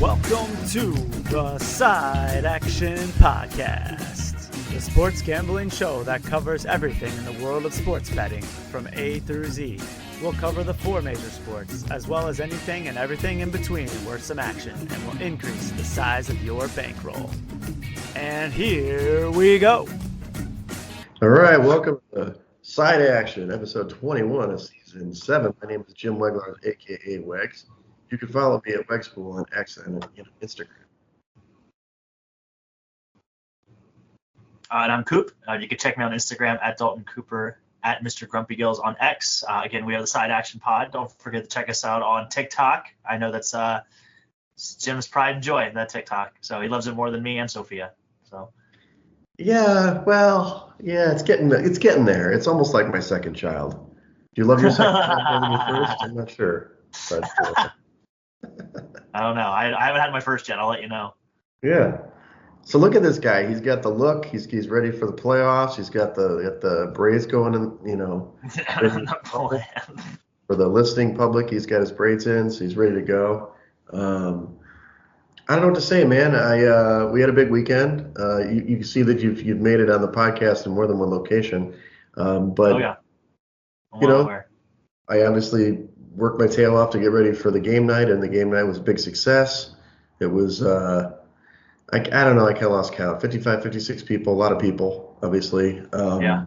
Welcome to the Side Action Podcast, the sports gambling show that covers everything in the world of sports betting from A through Z. We'll cover the four major sports, as well as anything and everything in between worth some action, and will increase the size of your bankroll. And here we go. All right, welcome to Side Action, episode 21 of season 7. My name is Jim Wegler, a.k.a. Wegs. You can follow me at Wegspool on X and Instagram. And I'm Coop. You can check me on Instagram at Dalton Cooper, at Mr. Grumpy Gills on X. Again, we are the Side Action Pod. Don't forget to check us out on TikTok. I know that's Jim's pride and joy, that TikTok. So he loves it more than me and Sophia. So. Yeah, well, yeah, it's getting there. It's almost like my second child. Do you love your second child more than your first? I'm not sure. But, I don't know. I haven't had my first yet. I'll let you know. Yeah. So look at this guy. He's got the look. He's ready for the playoffs. He's got the braids going in, for the listening public. He's got his braids in, so he's ready to go. I don't know what to say, man. We had a big weekend. You can see that you've made it on the podcast in more than one location. But oh yeah. I obviously worked my tail off to get ready for the game night, and the game night was a big success. It was, I don't know, I kind of lost count. 55, 56 people, a lot of people, obviously. Yeah.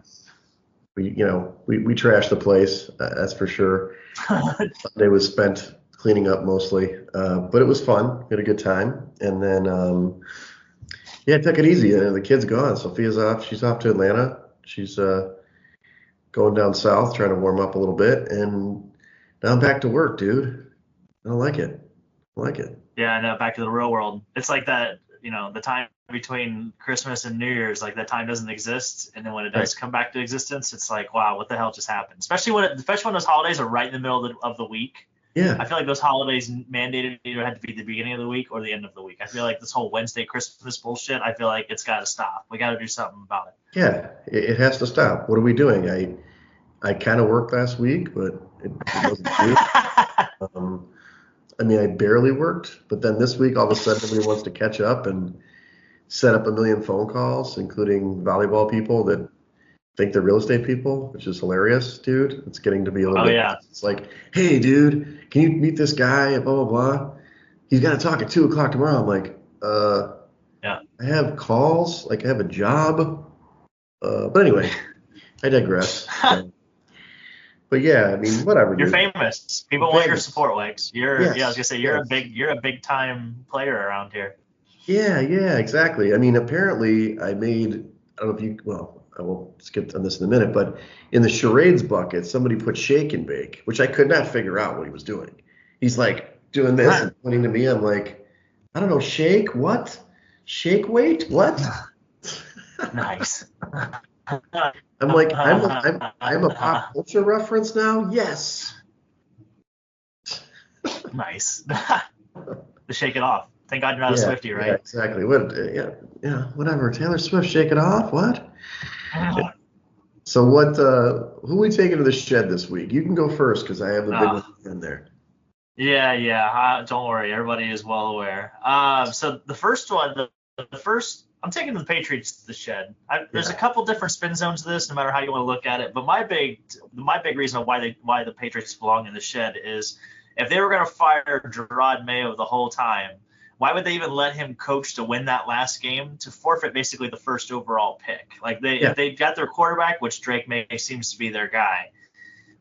We trashed the place, that's for sure. Sunday was spent cleaning up mostly, but it was fun. We had a good time. And then, I took it easy. And the kid's gone. Sophia's off. She's off to Atlanta. She's going down south, trying to warm up a little bit. And now I'm back to work, dude. I don't like it. Yeah, I know. Back to the real world. It's like that, the time between Christmas and New Year's, like that time doesn't exist. And then when it does come back to existence, it's like, wow, what the hell just happened? Especially when those holidays are right in the middle of the week. Yeah. I feel like those holidays mandated either had to be the beginning of the week or the end of the week. I feel like this whole Wednesday Christmas bullshit, I feel like it's got to stop. We got to do something about it. Yeah, it has to stop. What are we doing? I kind of worked last week, but it wasn't true. I barely worked, but then this week, all of a sudden, everybody wants to catch up and set up a million phone calls, including volleyball people that think they're real estate people, which is hilarious, dude. It's getting to be a little bit. Yeah. It's like, hey, dude, can you meet this guy? Blah, blah, blah. He's got to talk at 2 o'clock tomorrow. I'm like, yeah. I have calls, like I have a job. But anyway, I digress. But yeah, whatever. You're dude. famous. People want your support, Legs. I was gonna say you're a big time player around here. Yeah, exactly. Apparently I made, I don't know if you, well, I will skip on this in a minute, but in the charades bucket, somebody put shake and bake, which I could not figure out what he was doing. He's like doing this and pointing to me. I'm like, I don't know, shake what? Shake weight? What? Nice. I'm like, I'm a pop culture reference now? Yes. Nice. To shake it off. Thank God you're not a Swiftie, right? Yeah, exactly. Whatever. Taylor Swift, shake it off? What? So who are we taking to the shed this week? You can go first because I have the big one in there. Yeah. Don't worry. Everybody is well aware. So the first one, I'm taking the Patriots to the shed. There's a couple different spin zones to this, no matter how you want to look at it. But my big reason why the Patriots belong in the shed is if they were going to fire Gerard Mayo the whole time, why would they even let him coach to win that last game to forfeit basically the first overall pick? Like if they got their quarterback, which Drake May seems to be their guy,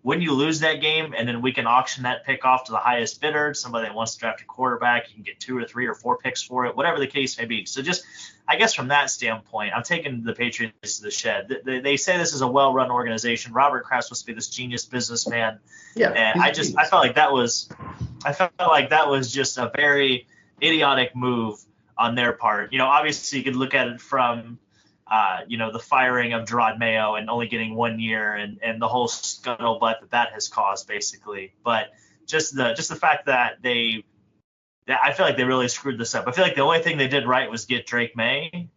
wouldn't you lose that game and then we can auction that pick off to the highest bidder, somebody that wants to draft a quarterback? You can get 2 or 3 or 4 picks for it, whatever the case may be. So just, I guess from that standpoint, I'm taking the Patriots to the shed. They say this is a well-run organization. Robert Kraft's supposed to be this genius businessman. Yeah, and I felt like that was just a very idiotic move on their part. Obviously you could look at it from the firing of Gerard Mayo and only getting 1 year and the whole scuttlebutt that has caused basically. But just the fact that I feel like they really screwed this up. I feel like the only thing they did right was get Drake May,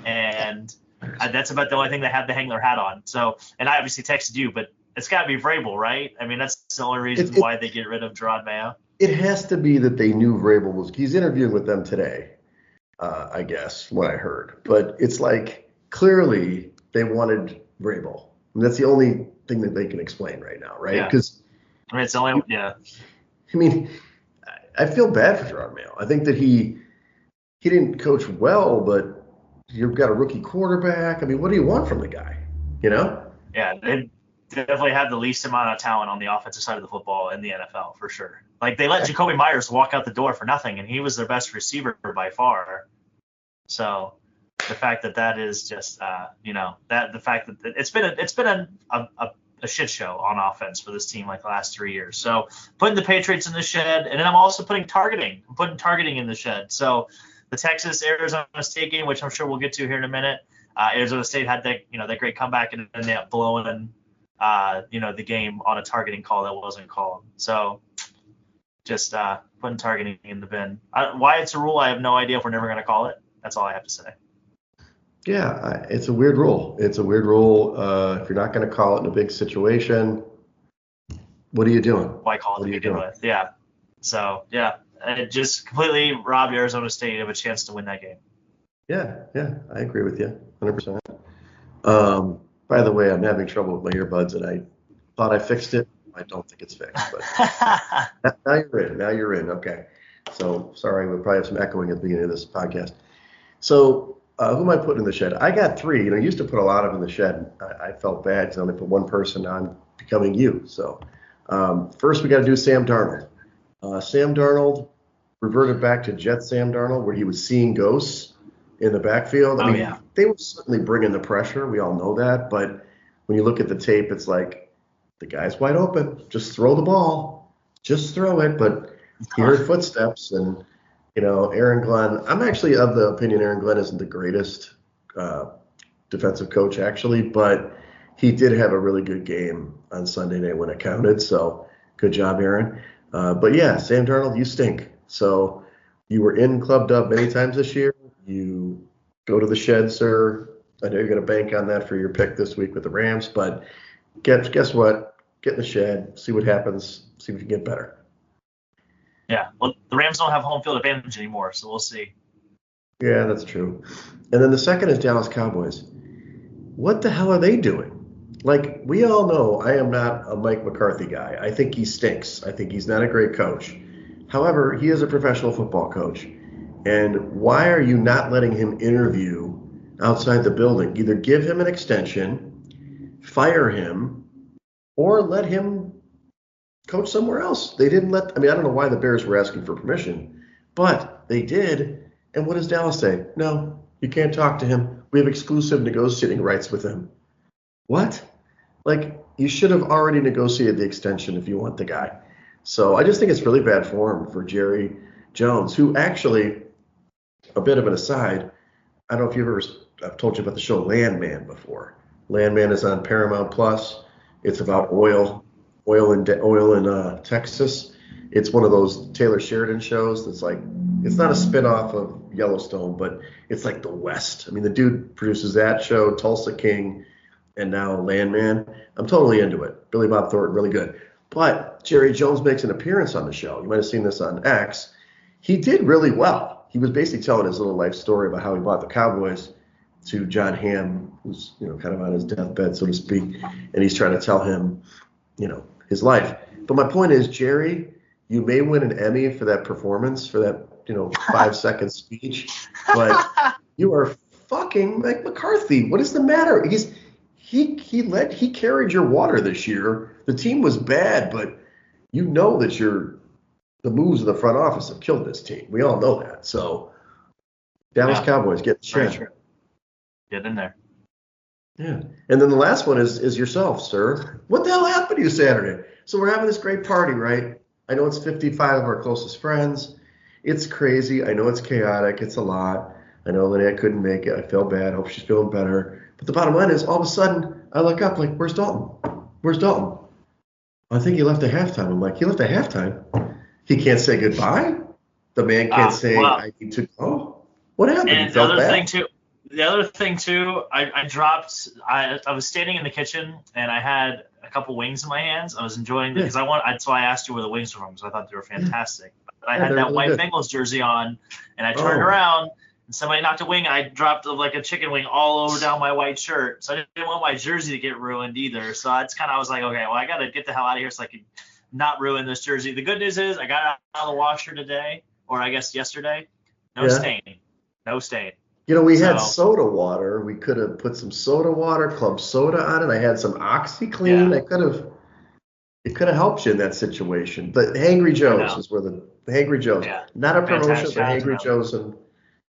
and that's about the only thing they had to hang their hat on. So, and I obviously texted you, but it's got to be Vrabel, right? That's the only reason why they get rid of Gerard Mayo. It has to be that they knew Vrabel was. He's interviewing with them today, I guess, what I heard. But it's like clearly they wanted Vrabel. And that's the only thing that they can explain right now, right? Because it's the only I mean, I feel bad for Gerard Mayo. I think that he didn't coach well, but you've got a rookie quarterback. I mean, what do you want from the guy? You know? Yeah, they definitely have the least amount of talent on the offensive side of the football in the NFL for sure. Like they let Jacoby Myers walk out the door for nothing, and he was their best receiver by far. So the fact that is just the fact that it's been a shit show on offense for this team like the last 3 years. So putting the Patriots in the shed, and then I'm also putting targeting. I'm putting targeting in the shed. So the Texas-Arizona State game, which I'm sure we'll get to here in a minute. Arizona State had that great comeback and then they ended up blowing the game on a targeting call that wasn't called. So just putting targeting in the bin. Why it's a rule, I have no idea if we're never going to call it. That's all I have to say. Yeah, it's a weird rule. It's a weird rule. If you're not going to call it in a big situation, what are you doing? Why call it to begin with? Yeah. So, yeah, it just completely robbed Arizona State of a chance to win that game. Yeah, I agree with you 100%. By the way, I'm having trouble with my earbuds, and I thought I fixed it. I don't think it's fixed, but now you're in. Okay. So, sorry, we'll probably have some echoing at the beginning of this podcast. So, who am I putting in the shed? I got 3. I used to put a lot of them in the shed. I felt bad because I only put one person on becoming you. So, first we got to do Sam Darnold. Sam Darnold reverted back to Jet Sam Darnold, where he was seeing ghosts in the backfield. I mean, they were certainly bringing the pressure. We all know that. But when you look at the tape, it's like the guy's wide open. Just throw the ball. Just throw it. But he heard footsteps and – Aaron Glenn, I'm actually of the opinion Aaron Glenn isn't the greatest defensive coach, actually, but he did have a really good game on Sunday night when it counted. So good job, Aaron. But yeah, Sam Darnold, you stink. So you were in Club Dub many times this year. You go to the shed, sir. I know you're going to bank on that for your pick this week with the Rams, but guess what? Get in the shed, see what happens, see if you can get better. Yeah, well, the Rams don't have home field advantage anymore, so we'll see. Yeah, that's true. And then the second is Dallas Cowboys. What the hell are they doing? Like, we all know I am not a Mike McCarthy guy. I think he stinks. I think he's not a great coach. However, he is a professional football coach. And why are you not letting him interview outside the building? Either give him an extension, fire him, or let him coach somewhere else. They didn't I don't know why the Bears were asking for permission, but they did. And what does Dallas say? No, you can't talk to him. We have exclusive negotiating rights with him. What? Like, you should have already negotiated the extension if you want the guy. So I just think it's really bad form for Jerry Jones, who actually, a bit of an aside, I don't know if I've told you about the show Landman before. Landman is on Paramount Plus. It's about oil in Texas. It's one of those Taylor Sheridan shows that's like, it's not a spinoff of Yellowstone, but it's like the West. I mean, the dude produces that show, Tulsa King, and now Landman. I'm totally into it. Billy Bob Thornton, really good. But Jerry Jones makes an appearance on the show. You might have seen this on X. He did really well. He was basically telling his little life story about how he bought the Cowboys to John Hamm, who's kind of on his deathbed, so to speak, and he's trying to tell him, his life. But my point is, Jerry, you may win an Emmy for that performance, for that 5-second speech, but you are fucking Mike McCarthy. What is the matter? He carried your water this year. The team was bad, but that the moves of the front office have killed this team. We all know that. So Dallas Cowboys, get the shit. Get in there. Yeah. And then the last one is yourself, sir. What the hell happened to you Saturday? So we're having this great party, right? I know it's 55 of our closest friends. It's crazy. I know it's chaotic. It's a lot. I know Lynette couldn't make it. I feel bad. Hope she's feeling better. But the bottom line is, all of a sudden, I look up like, where's Dalton? Where's Dalton? I think he left at halftime. I'm like, he left at halftime? He can't say goodbye? The man can't say, I need to go? What happened? And the other thing too, I was standing in the kitchen and I had a couple wings in my hands. I was enjoying it because so I asked you where the wings were from because I thought they were fantastic. But I had that really white good. Bengals jersey on, and I turned around and somebody knocked a wing, and I dropped like a chicken wing all over down my white shirt. So I didn't want my jersey to get ruined either. So I was like, okay, well, I got to get the hell out of here so I can not ruin this jersey. The good news is I got it out of the washer today, or I guess yesterday. No stain. You know, we had soda water. We could have put some soda water, club soda on it. I had some OxyClean. It could have helped you in that situation. But Hangry Joe's is where the Hangry Joe's. Yeah. Not a promotion, but Hangry Joe's in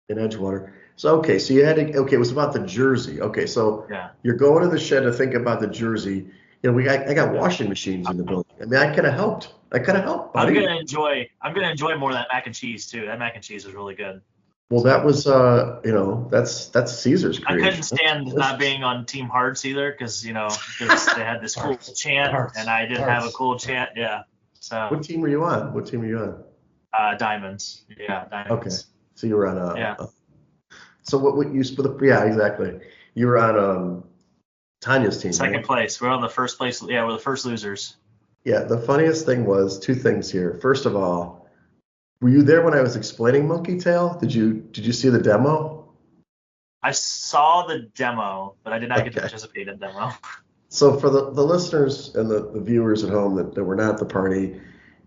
Edgewater. So, so you had to, it was about the jersey. Okay, so you're going to the shed to think about the jersey. You know, I got washing machines in the building. I mean, I could have helped. Buddy. I'm gonna enjoy more of that mac and cheese too. That mac and cheese was really good. Well, that was, that's Caesar's creation. I couldn't stand not being on Team Hearts either because, they had this cool chant, and I didn't have a cool chant. Yeah. So. What team were you on? Diamonds. Yeah, Diamonds. Okay. So you were on so what you split? Yeah, exactly. You were on Tanya's team. Second place. We're on the first place. Yeah, we're the first losers. Yeah. The funniest thing was two things here. First of all, were you there when I was explaining Monkey Tail? Did you see the demo? I saw the demo, but I did not get to participate in the demo. So for the listeners and the viewers at home that were not at the party,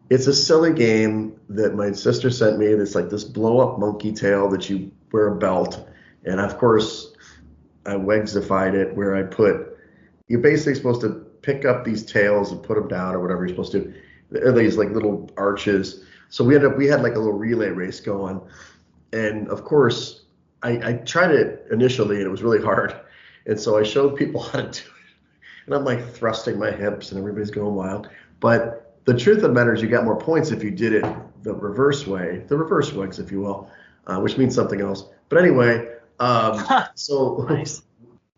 it's a silly game that my sister sent me. It's like this blow-up monkey tail that you wear a belt. And, of course, I Wegsified it where you're basically supposed to pick up these tails and put them down or whatever you're supposed to. They're these like little arches. So we had like a little relay race going. And, of course, I tried it initially, and it was really hard. And so I showed people how to do it. And I'm, like, thrusting my hips, and everybody's going wild. But the truth of the matter is you got more points if you did it the reverse way, the reverse Wegs, if you will, which means something else. But anyway, so nice.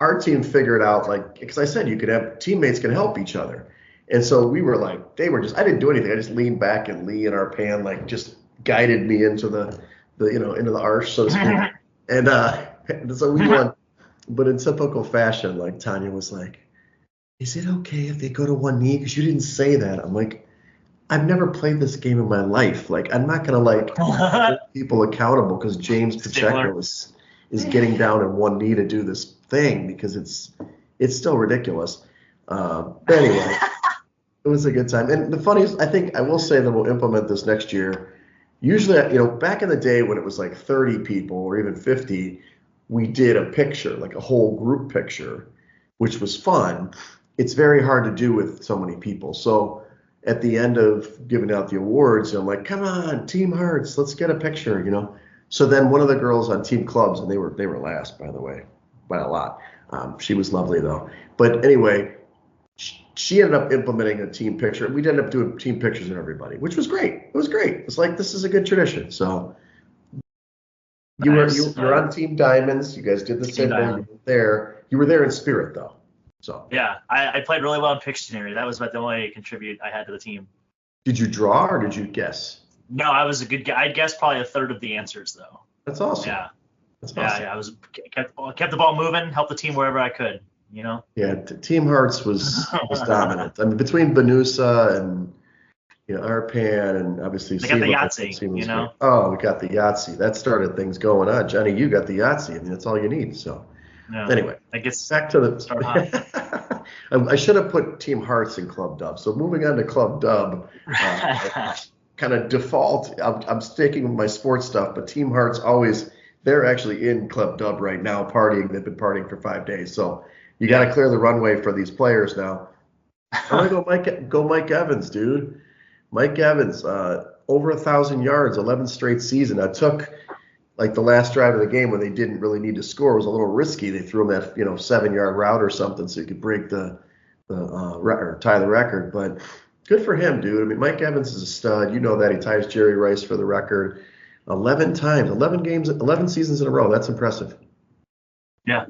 Our team figured out, like, because I said you could have teammates can help each other. And so we were like, I didn't do anything. I just leaned back, and Lee and our pan like just guided me into the into the arch, so to speak. And so we won. But in typical fashion, like Tanya was like, is it okay if they go to one knee? Because you didn't say that. I'm like, I've never played this game in my life. Like, I'm not going to hold people accountable because James Pacheco is getting down in one knee to do this thing because it's still ridiculous. But anyway. It was a good time. And the funniest, I think I will say that we'll implement this next year. Usually, back in the day when it was like 30 people or even 50, we did a picture, like a whole group picture, which was fun. It's very hard to do with so many people. So at the end of giving out the awards, I'm like, come on, Team Hearts, let's get a picture, So then one of the girls on Team Clubs, and they were last, by the way, by a lot. She was lovely, though. But anyway, she ended up implementing a team picture. We ended up doing team pictures of everybody, which was great. It was great. It's like, this is a good tradition. So you were on Team Diamonds. You guys did the same thing. You were there in spirit, though. So yeah, I played really well in Pictionary. That was about the only contribute I had to the team. Did you draw or did you guess? No, I was a good guy. I guessed probably a third of the answers, though. That's awesome. Yeah. That's awesome. Yeah. I kept the ball moving, helped the team wherever I could. Yeah, Team Hearts was dominant. I mean, between Benusa and Arpan and obviously they got the Yahtzee. Oh, we got the Yahtzee. That started things going on. Johnny, you got the Yahtzee. I mean, that's all you need. So anyway, back to the. I should have put Team Hearts in Club Dub. So moving on to Club Dub, kind of default. I'm sticking with my sports stuff, but Team Hearts always. They're actually in Club Dub right now, partying. They've been partying for 5 days. So. You got to clear the runway for these players now. I'm going to go Mike Evans, dude. Mike Evans, over 1,000 yards, 11 straight season. I took like the last drive of the game when they didn't really need to score. It was a little risky. They threw him that 7-yard route or something so he could break the record, tie the record. But good for him, dude. I mean, Mike Evans is a stud. You know that. He ties Jerry Rice for the record 11 times, 11 games, 11 seasons in a row. That's impressive. Yeah.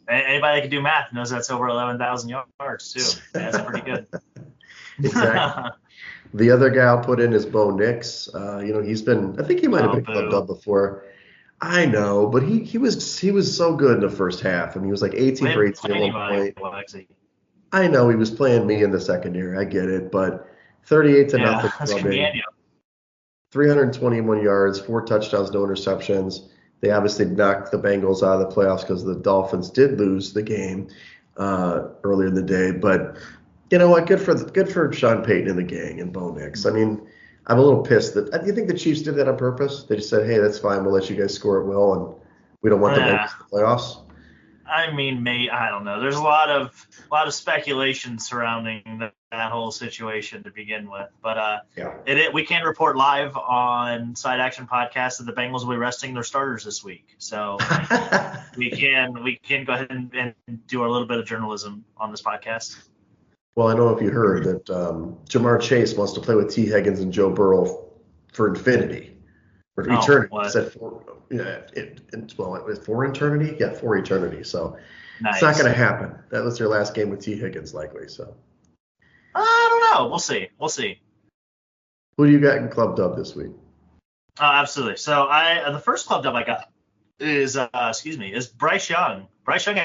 Anybody that can do math knows that's over 11,000 yards too. That's pretty good. Exactly. The other guy I'll put in is Bo Nix. He's been. I think he might have been Club Dub before. I know, but he was so good in the first half. I mean, he was like 18 for 18 at one point. I know he was playing me in the secondary. I get it, but 38 to nothing. That's gonna be Andy. 321 yards, 4 touchdowns, no interceptions. They obviously knocked the Bengals out of the playoffs because the Dolphins did lose the game earlier in the day. But you know what? Good for Sean Payton and the gang and Bo Nix. I mean, I'm a little pissed that. Do you think the Chiefs did that on purpose? They just said, "Hey, that's fine. We'll let you guys score at will, and we don't want the Bengals in the playoffs." I mean, I don't know. There's a lot of speculation surrounding that whole situation to begin with, but we can report live on Side Action Podcast that the Bengals will be resting their starters this week, so we can go ahead and do a little bit of journalism on this podcast. Well, I don't know if you heard that Jamar Chase wants to play with T. Higgins and Joe Burrow for infinity. For eternity. For eternity? Yeah, for eternity. So nice. It's not going to happen. That was their last game with T. Higgins, likely. So I don't know. We'll see. Who do you got in Club Dub this week? Absolutely. So the first Club Dub I got is Bryce Young. Bryce Young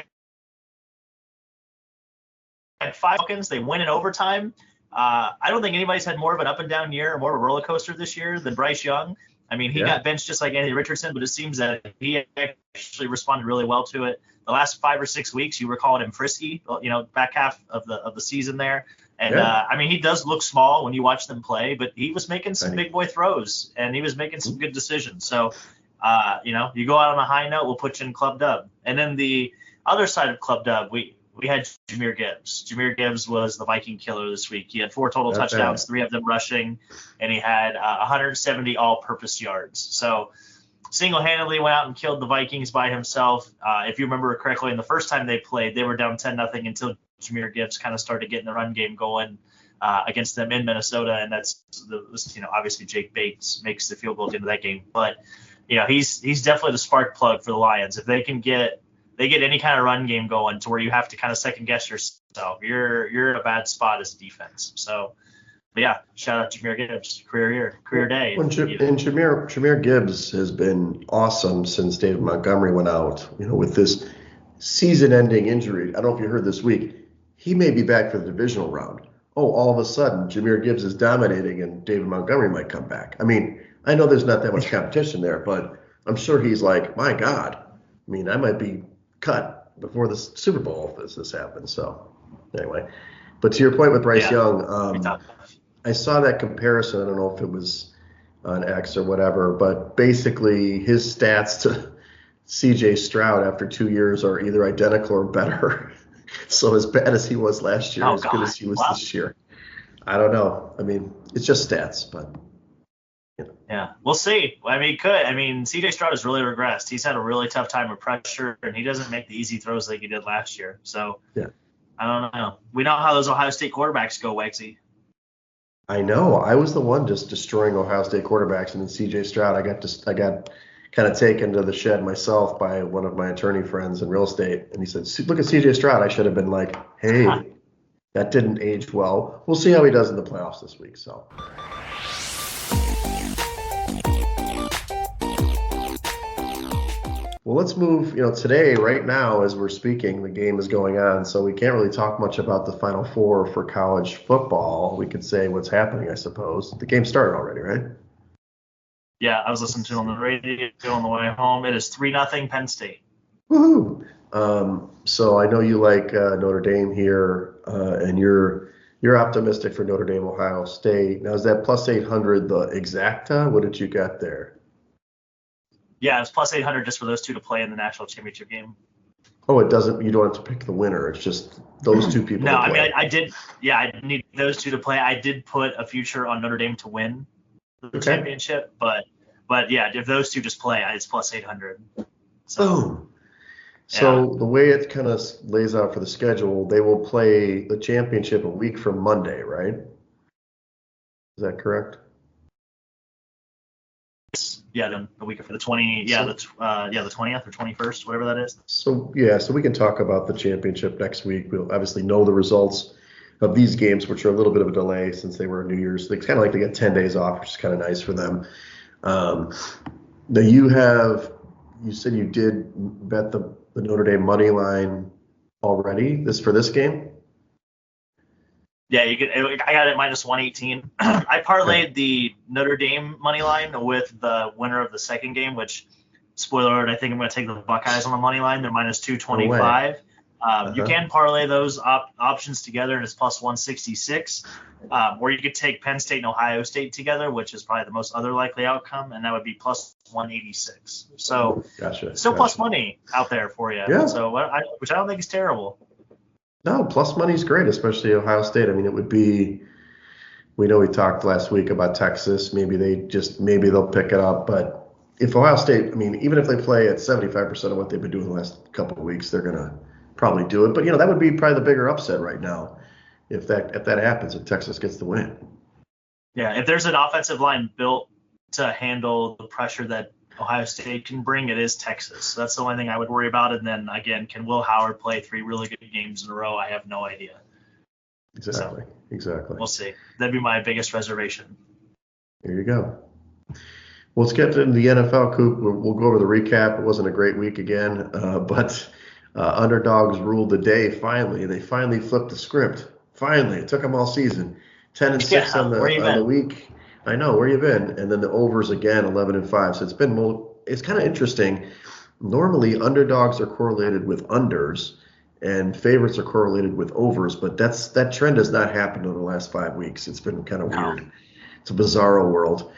had 5 Falcons. They win in overtime. I don't think anybody's had more of an up and down year or more of a roller coaster this year than Bryce Young. I mean, he got benched just like Anthony Richardson, but it seems that he actually responded really well to it. The last 5 or 6 weeks, you were calling him frisky, back half of the season there. And, I mean, he does look small when you watch them play, but he was making some big boy throws, and he was making some good decisions. So, you go out on a high note, we'll put you in Club Dub. And then the other side of Club Dub, we had Jahmyr Gibbs. Jahmyr Gibbs was the Viking killer this week. He had 4 total touchdowns, 3 of them rushing, and he had 170 all-purpose yards. So single-handedly went out and killed the Vikings by himself. If you remember correctly, in the first time they played, they were down 10-0 until Jahmyr Gibbs kind of started getting the run game going against them in Minnesota, and that's obviously Jake Bates makes the field goal at the end of that game. But he's definitely the spark plug for the Lions. If they can get any kind of run game going to where you have to kind of second guess yourself, you're in a bad spot as a defense. So, but yeah, shout out to Jahmyr Gibbs, career day. And Jahmyr Gibbs has been awesome since David Montgomery went out. With this season-ending injury, I don't know if you heard this week, he may be back for the divisional round. Oh, all of a sudden, Jahmyr Gibbs is dominating, and David Montgomery might come back. I mean, I know there's not that much competition there, but I'm sure he's like, my God. I mean, I might be cut before the Super Bowl if this happens. So anyway, but to your point with Bryce Young, I saw that comparison. I don't know if it was on X or whatever, but basically his stats to CJ Stroud after 2 years are either identical or better. So as bad as he was last year, good as he was this year. I don't know. I mean, it's just stats, but. Yeah, we'll see. I mean, CJ Stroud has really regressed. He's had a really tough time with pressure, and he doesn't make the easy throws like he did last year. So, I don't know. We know how those Ohio State quarterbacks go, Wegsy. I know. I was the one just destroying Ohio State quarterbacks, and then CJ Stroud, I got kind of taken to the shed myself by one of my attorney friends in real estate, and he said, "Look at CJ Stroud." I should have been like, "Hey, that didn't age well." We'll see how he does in the playoffs this week. So. Well, let's move, today, right now, as we're speaking, the game is going on, so we can't really talk much about the Final Four for college football. We could say what's happening, I suppose. The game started already, right? Yeah, I was listening to it on the radio on the way home. It is 3-0 Penn State. Woohoo! So I know you like Notre Dame here, and you're optimistic for Notre Dame, Ohio State. Now, is that plus 800 the exacta? What did you got there? Yeah, it's plus 800 just for those two to play in the national championship game. Oh, it doesn't. You don't have to pick the winner. It's just those two people. No, I mean I did. Yeah, I need those two to play. I did put a future on Notre Dame to win the championship, but yeah, if those two just play, it's plus 800. So, So the way it kind of lays out for the schedule, they will play the championship a week from Monday, right? Is that correct? Yeah, the week for the 20. Yeah, the 20th or 21st, whatever that is. So we can talk about the championship next week. We'll obviously know the results of these games, which are a little bit of a delay since they were New Year's. They kind of like to get 10 days off, which is kind of nice for them. Now you said you did bet the Notre Dame money line already for this game? Yeah, you could. I got it minus 118. I parlayed the Notre Dame money line with the winner of the second game, which, spoiler alert, I think I'm going to take the Buckeyes on the money line. They're minus 225. You can parlay those options together, and it's plus 166. Or you could take Penn State and Ohio State together, which is probably the most other likely outcome, and that would be plus 186. So still plus money out there for you. Yeah. So which I don't think is terrible. No, plus money's great, especially Ohio State. I mean, it would be. We know we talked last week about Texas. Maybe they'll pick it up. But if Ohio State, I mean, even if they play at 75% of what they've been doing the last couple of weeks, they're gonna probably do it. But that would be probably the bigger upset right now, if that happens, if Texas gets the win. Yeah, if there's an offensive line built to handle the pressure that Ohio State can bring, it is Texas. So that's the only thing I would worry about. And then again, can Will Howard play 3 really good games in a row? I have no idea. Exactly. We'll see. That'd be my biggest reservation. There you go. Well, let's get into the NFL, Coop. We'll go over the recap. It wasn't a great week again, but underdogs ruled the day finally. They finally flipped the script. Finally. It took them all season. 10-6 on the week. I know, where you been? And then the overs again, 11-5. So it's kind of interesting. Normally, underdogs are correlated with unders, and favorites are correlated with overs, but that trend has not happened in the last 5 weeks. It's been kind of weird. It's a bizarro world.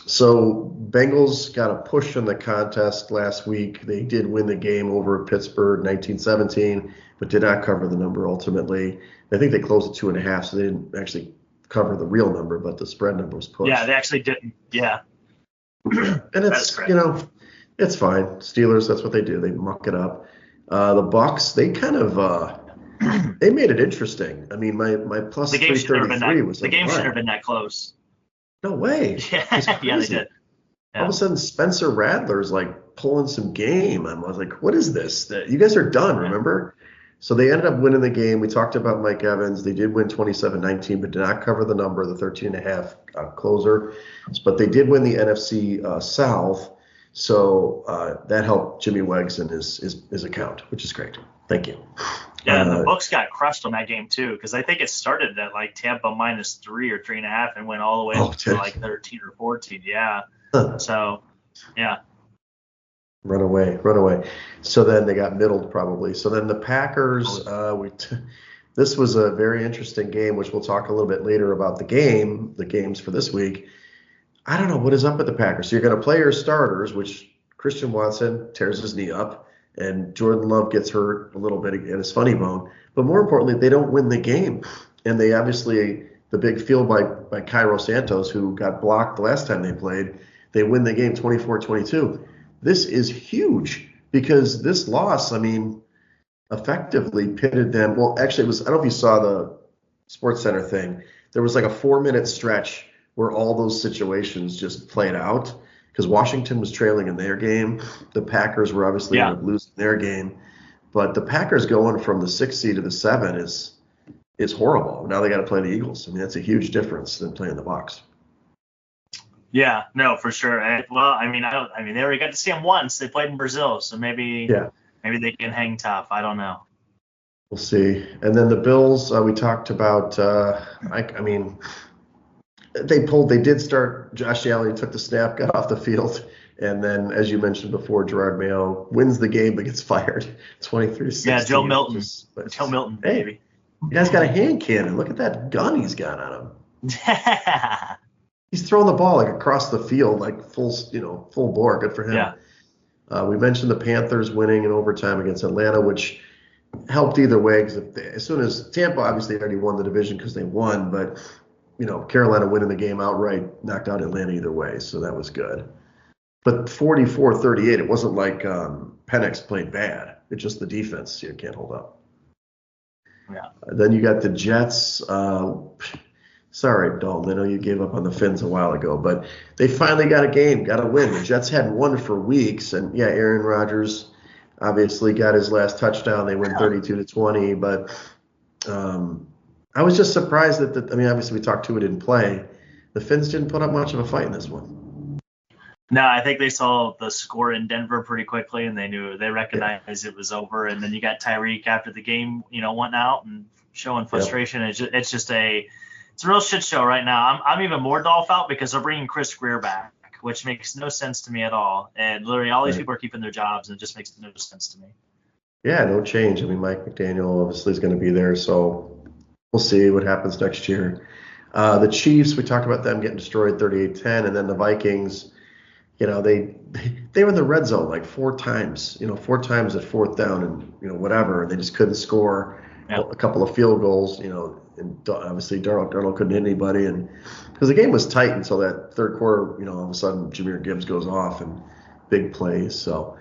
So Bengals got a push in the contest last week. They did win the game over Pittsburgh 19-17, but did not cover the number ultimately. I think they closed at 2.5, so they didn't actually cover the real number, but the spread number was pushed. Yeah, they actually didn't. Yeah. And it's, it's fine. Steelers, that's what they do. They muck it up. The Bucks, they kind of they made it interesting. I mean, my plus 333 was the game should have been that close. No way. Yeah, yeah, they did. Yeah. All of a sudden, Spencer Rattler's like pulling some game. I was like, what is this? You guys are done, remember? So they ended up winning the game. We talked about Mike Evans. They did win 27-19, but did not cover the number, the 13.5 closer. But they did win the NFC South. So that helped Jimmy Wegs in his account, which is great. Thank you. Yeah, and the books got crushed on that game too, because I think it started at like Tampa -3 or 3.5 and went all the way up to like 13 or 14. Yeah. So, yeah. Run away. So then they got middled probably. So then the Packers, this was a very interesting game, which we'll talk a little bit later about the games for this week. I don't know what is up with the Packers. So you're going to play your starters, which Christian Watson tears his knee up, and Jordan Love gets hurt a little bit in his funny bone. But more importantly, they don't win the game. And they obviously, the big field by Cairo Santos, who got blocked the last time they played, they win the game 24-22. This is huge because this loss, I mean, effectively pitted them. Well, actually, I don't know if you saw the SportsCenter thing. There was like a 4-minute stretch where all those situations just played out because Washington was trailing in their game. The Packers were obviously losing their game. But the Packers going from the 6th seed to the 7 is horrible. Now they got to play the Eagles. I mean, that's a huge difference than playing the Bucs. Yeah, no, for sure. Well, I mean, they already got to see them once. They played in Brazil, so maybe they can hang tough. I don't know. We'll see. And then the Bills, we talked about. They did start. Josh Allen took the snap, got off the field, and then, as you mentioned before, Gerard Mayo wins the game but gets fired. 23-16. Yeah, Joe Milton. Joe Milton, baby. He guy's got a hand cannon. Look at that gun he's got on him. He's throwing the ball like across the field, like full bore. Good for him. Yeah. We mentioned the Panthers winning in overtime against Atlanta, which helped either way. As soon as Tampa obviously already won the division because they won, but Carolina winning the game outright knocked out Atlanta either way, so that was good. But 44-38, it wasn't like Penix played bad. It's just the defense you can't hold up. Yeah. Then you got the Jets. Sorry, Dalton. I know you gave up on the Finns a while ago, but they finally got a win. The Jets hadn't won for weeks, and Aaron Rodgers obviously got his last touchdown. They win 32-20, but I was just surprised that obviously we talked Tua didn't play. The Finns didn't put up much of a fight in this one. No, I think they saw the score in Denver pretty quickly, and they recognized it was over. And then you got Tyreek after the game, went out and showing frustration. It's just a real shit show right now. I'm even more Dolph out because they're bringing Chris Greer back, which makes no sense to me at all. And literally all these people are keeping their jobs, and it just makes no sense to me. Yeah, no change. I mean, Mike McDaniel obviously is going to be there, so we'll see what happens next year. The Chiefs, we talked about them getting destroyed 38-10, and then the Vikings, they were in the red zone like 4 times, 4 times at fourth down and, whatever. They just couldn't score a couple of field goals, and obviously Darnold couldn't hit anybody. And because the game was tight until that third quarter, all of a sudden Jahmyr Gibbs goes off and big plays. So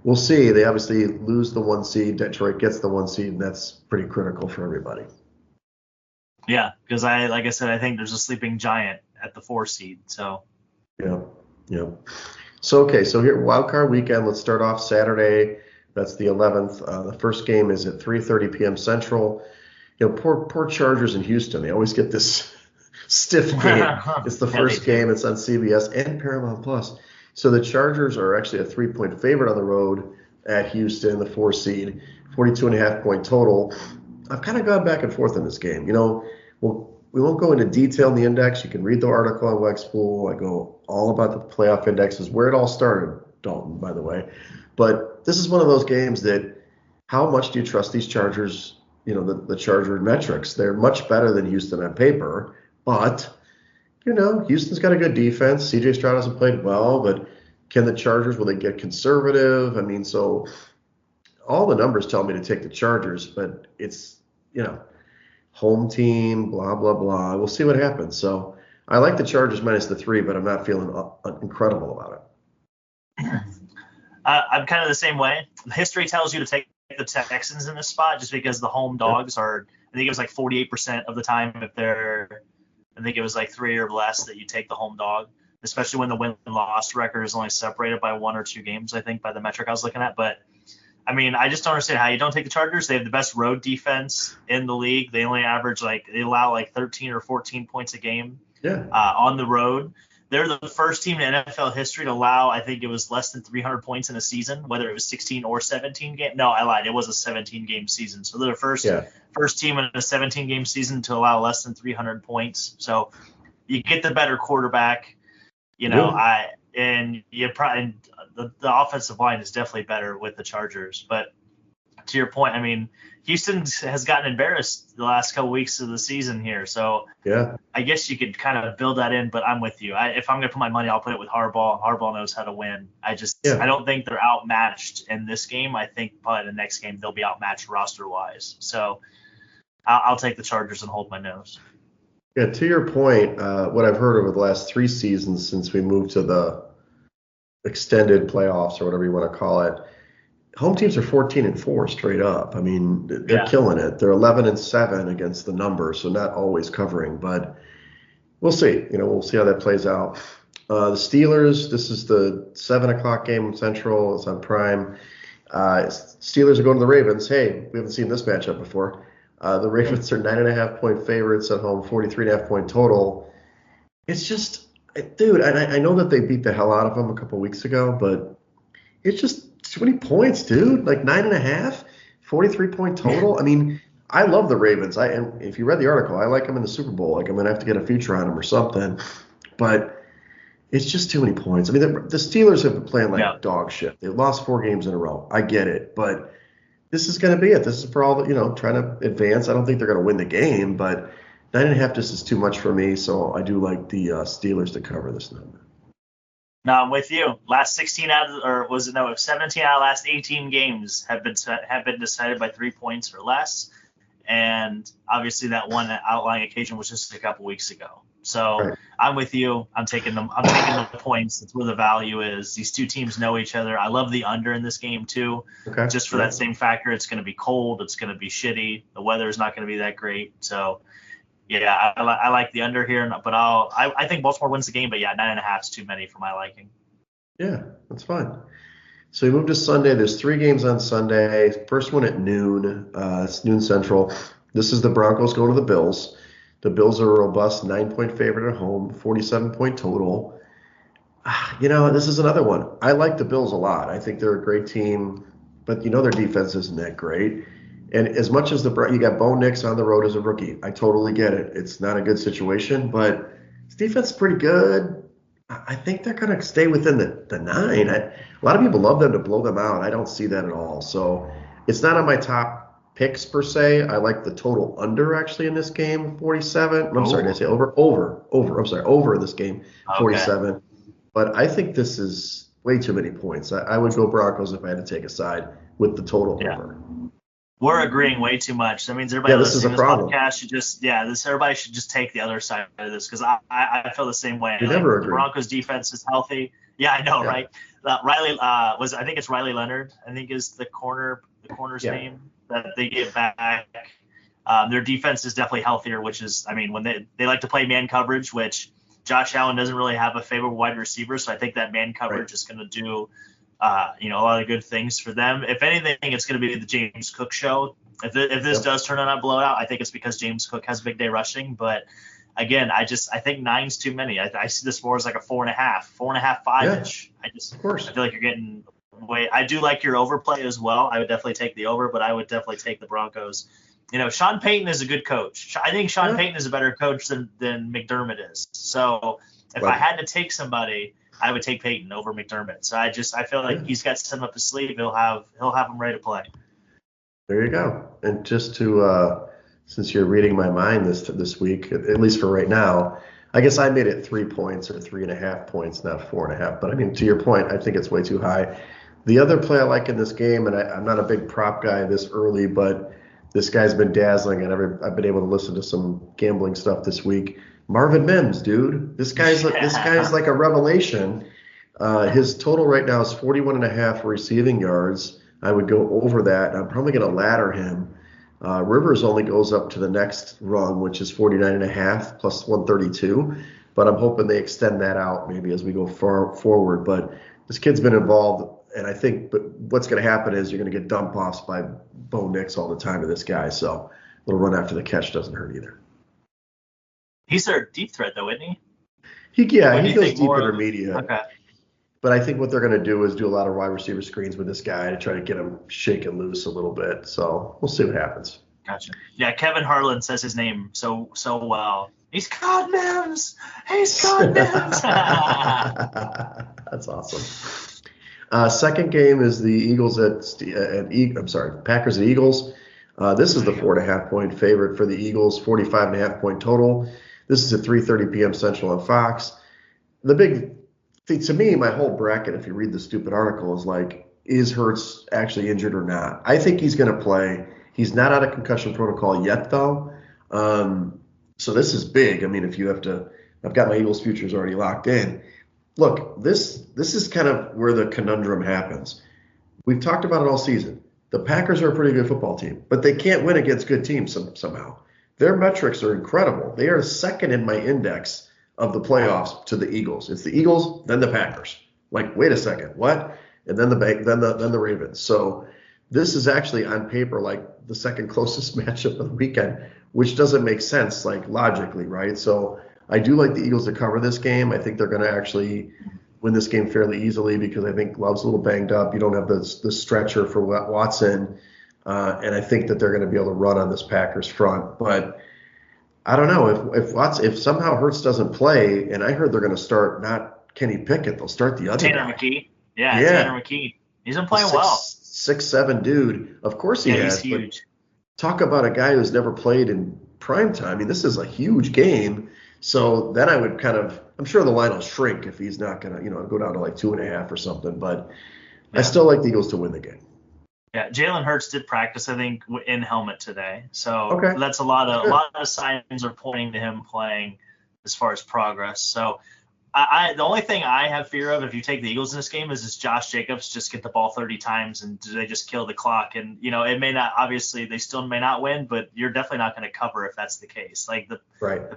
we'll see. They obviously lose the 1 seed. Detroit gets the 1 seed, and that's pretty critical for everybody. Yeah, because like I said, I think there's a sleeping giant at the 4 seed. So. Yeah. So here, wild card weekend. Let's start off Saturday. That's the 11th. The first game is at 3:30 p.m. Central. Poor Chargers in Houston. They always get this stiff game. It's the first game. It's on CBS and Paramount Plus. So the Chargers are actually a 3-point favorite on the road at Houston, the 4 seed, 42.5 point total. I've kind of gone back and forth in this game. We won't go into detail in the index. You can read the article on Wegspool. I go all about the playoff indexes, where it all started, Dalton, by the way. But this is one of those games that how much do you trust these Chargers, the Charger metrics? They're much better than Houston on paper. But, Houston's got a good defense. C.J. Stroud hasn't played well. But can the Chargers, will they get conservative? I mean, so all the numbers tell me to take the Chargers. But it's, home team, blah, blah, blah. We'll see what happens. So I like the Chargers minus the 3, but I'm not feeling incredible about it. I'm kind of the same way. History tells you to take the Texans in this spot just because the home dogs are, I think it was like 48% of the time I think it was like 3 or less that you take the home dog, especially when the win-loss record is only separated by 1 or 2 games, I think, by the metric I was looking at. But I mean, I just don't understand how you don't take the Chargers. They have the best road defense in the league. They only average they allow like 13 or 14 points a game on the road. They're the first team in NFL history to allow, I think it was less than 300 points in a season, whether it was 16 or 17 game. No, I lied. It was a 17 game season. So they're the first team in a 17 game season to allow less than 300 points. So you get the better quarterback, and you probably the offensive line is definitely better with the Chargers. But to your point, I mean, Houston has gotten embarrassed the last couple weeks of the season here. So I guess you could kind of build that in, but I'm with you. If I'm going to put my money, I'll put it with Harbaugh. Harbaugh knows how to win. I don't think they're outmatched in this game. I think probably the next game they'll be outmatched roster-wise. So I'll take the Chargers and hold my nose. Yeah, to your point, what I've heard over the last 3 seasons since we moved to the extended playoffs or whatever you want to call it, home teams are 14-4 straight up. I mean, they're killing it. They're 11-7 against the number, so not always covering, but we'll see. We'll see how that plays out. The Steelers, this is the 7:00 game Central. It's on Prime. Steelers are going to the Ravens. Hey, we haven't seen this matchup before. The Ravens are 9.5 point favorites at home, 43.5 point total. It's just, dude, I know that they beat the hell out of them a couple weeks ago, but it's just too many points, dude. Like 9.5, 43 point total. I mean, I love the Ravens. And if you read the article, I like them in the Super Bowl. Like I'm gonna have to get a feature on them or something. But it's just too many points. I mean, the Steelers have been playing like dog shit. They lost 4 games in a row. I get it, but this is going to be it. This is for all the, trying to advance. I don't think they're going to win the game, but 9.5 just is too much for me. So I do like the Steelers to cover this number. No, I'm with you. Last 17 out of the last 18 games have been decided by 3 points or less. And obviously that one outlying occasion was just a couple weeks ago. So I'm with you. I'm taking the points. That's where the value is. These two teams know each other. I love the under in this game too. Okay. Just for that same factor. It's going to be cold. It's going to be shitty. The weather is not going to be that great. So yeah, I like the under here, but I think Baltimore wins the game. But yeah, 9.5 is too many for my liking. Yeah, that's fine. So we move to Sunday. There's 3 games on Sunday. First one at noon. It's noon Central. This is the Broncos going to the Bills. The Bills are a robust 9-point favorite at home, 47-point total. This is another one. I like the Bills a lot. I think they're a great team, but their defense isn't that great. And as much as you got Bo Nix on the road as a rookie, I totally get it. It's not a good situation, but his defense is pretty good. I think they're going to stay within the 9. A lot of people love them to blow them out. I don't see that at all. So it's not on my top picks per se. I like the total under actually in this game, 47. I'm sorry, did I say over? Over. I'm sorry, over in this game, 47. Okay. But I think this is way too many points. I would go Broncos if I had to take a side with the total over. We're agreeing way too much. That means everybody listening to this podcast should everybody should just take the other side of this because I feel the same way. We never agree. The Broncos defense is healthy. Yeah, I know, right? Riley I think it's Riley Leonard, I think is the corner's name that they get back. Their defense is definitely healthier, which is, I mean, when they like to play man coverage, which Josh Allen doesn't really have a favorable wide receiver, so I think that man coverage is going to do a lot of good things for them. If anything, it's going to be the James Cook show. If this does turn out a blowout, I think it's because James Cook has a big day rushing. But again, I think 9's too many. I see this more as like a 4.5, 5-ish. Of course. I feel like you're getting way. I do like your overplay as well. I would definitely take the over, but I would definitely take the Broncos. Sean Payton is a good coach. I think Sean Payton is a better coach than McDermott is. So if I had to take somebody, I would take Payton over McDermott. So I feel like he's got some up his sleeve. He'll have him ready to play. There you go. And just to since you're reading my mind this week, at least for right now, I guess I made it 3 points or 3.5 points, not 4.5. But I mean, to your point, I think it's way too high. The other play I like in this game, and I'm not a big prop guy this early, but this guy's been dazzling, and I've been able to listen to some gambling stuff this week. Marvin Mims, dude. This guy's like a revelation. His total right now is 41.5 receiving yards. I would go over that. I'm probably going to ladder him. Rivers only goes up to the next rung, which is 49.5 plus 132. But I'm hoping they extend that out maybe as we go forward. But this kid's been involved, and I think what's going to happen is you're going to get dump-offs by Bo Nix all the time to this guy. So a little run after the catch doesn't hurt either. He's their deep threat, though, isn't he? He goes deep intermediate. Okay. But I think what they're going to do is do a lot of wide receiver screens with this guy to try to get him shaken loose a little bit. So we'll see what happens. Gotcha. Yeah, Kevin Harlan says his name so well. He's called Mims. He's called Mims. That's awesome. Second game is the Eagles Packers at Eagles. This is the 4.5 point favorite for the Eagles, 45.5 point total. This is at 3:30 p.m. Central on Fox. The big thing to me, my whole bracket, if you read the stupid article, is like, is Hurts actually injured or not? I think he's going to play. He's not out of concussion protocol yet, though. So this is big. I mean, I've got my Eagles futures already locked in. Look, this is kind of where the conundrum happens. We've talked about it all season. The Packers are a pretty good football team, but they can't win against good teams somehow. Their metrics are incredible. They are second in my index of the playoffs to the Eagles. It's the Eagles, then the Packers. Like, wait a second, what? And then the Ravens. So this is actually on paper like the second closest matchup of the weekend, which doesn't make sense, like logically, right? So I do like the Eagles to cover this game. I think they're going to actually win this game fairly easily because I think Love's a little banged up. You don't have the stretcher for Watson. And I think that they're going to be able to run on this Packers front. But I don't know if somehow Hurts doesn't play, and I heard they're going to start not Kenny Pickett, they'll start the other Tanner guy. McKee. Yeah, Tanner McKee. He's been playing well. 6'7" dude. Of course he has. He's huge. Talk about a guy who's never played in prime time. I mean, this is a huge game. So then I would I'm sure the line will shrink if he's not going to, go down to like 2.5 or something. But I still like the Eagles to win the game. Yeah, Jalen Hurts did practice, I think, in helmet today. So that's a lot of signs are pointing to him playing as far as progress. So the only thing I have fear of if you take the Eagles in this game is Josh Jacobs just get the ball 30 times and they just kill the clock. And, it may not, obviously they still may not win, but you're definitely not going to cover if that's the case. Like the